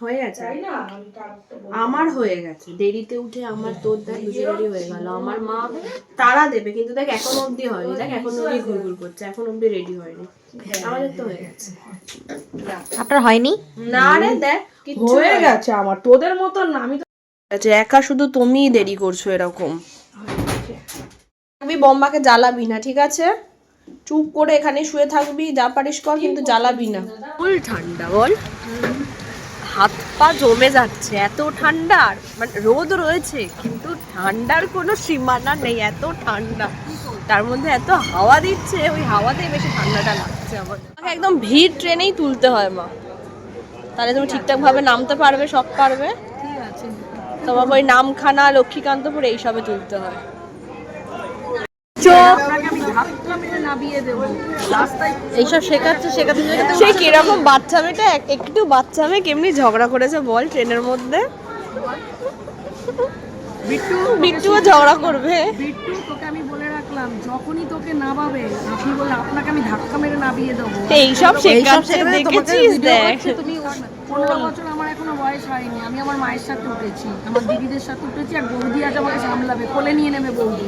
হয়ে গেছে, আমার হয়ে গেছে, দেরিতে উঠে আমার তোর দেখ দুজনেরই হয়ে গেল। আমার মা তারা দেবে কিন্তু দেখ এখন অবধি হয়নি, দেখ এখন অবধি ঘুরঘুর করছে, এখন অবধি রেডি হয়নি। আমাদের তো হয়ে গেছে। আপনার হয়নি? না রে দেখ হয়ে গেছে আমার, তোদের মতন না। আমি তো একা শুধু তুমিই দেরি করছো এরকম। তুই বম্বাকে জ্বালাবি না, ঠিক আছে? চুপ করে এখানে শুয়ে থাকবি, যা পারিস কর, কিন্তু জ্বালাবি না। ফুল ঠান্ডা বল, হাত পা জমে যাচ্ছে, এত ঠান্ডা। মানে রোদ রয়েছে কিন্তু ঠান্ডার কোনো সীমানা নেই, এত ঠান্ডা। তার মধ্যে এত হাওয়া দিচ্ছে, ওই হাওয়াতেই বেশি ঠান্ডাটা লাগছে আমার। আমাকে একদম ভিড় ট্রেনেই তুলতে হয় মা, তাহলে তুমি ঠিকঠাক ভাবে নামতে পারবে, সব পারবে। ঠিক আছে, তোমাকে ওই নামখানা, লক্ষ্মীকান্তপুর এইসবে তুলতে হয়। আমি ধাক্কা মেরে নামিয়ে দেবো রাস্তায়। এইসব শেখাচ্ছে, শেখাতে সেই কিরকম বাচ্চা মেয়েটা, একটু বাচ্চা মেয়ে কেমনি ঝগড়া করেছে বল ট্রেনের মধ্যে। বিট্টুও ঝগড়া করবে। বিট্টু, তোকে আমি বলে রাখলাম, যখনই তোকে নামাবে আপনি বলে আপনাকে আমি ধাক্কা মেরে নামিয়ে দেবো। এইসব শেখাচ্ছে, দেখেছিস দেখ। তুমি 15 বছর আমার এখনো বয়স হয়নি, আমি আমার মায়ের সাথে উঠেছি, আমার দিদিদের সাথে উঠেছি, আর বৌদি আজ আমাকে সামলাবে, কোলে নিয়ে নেবে বৌদি।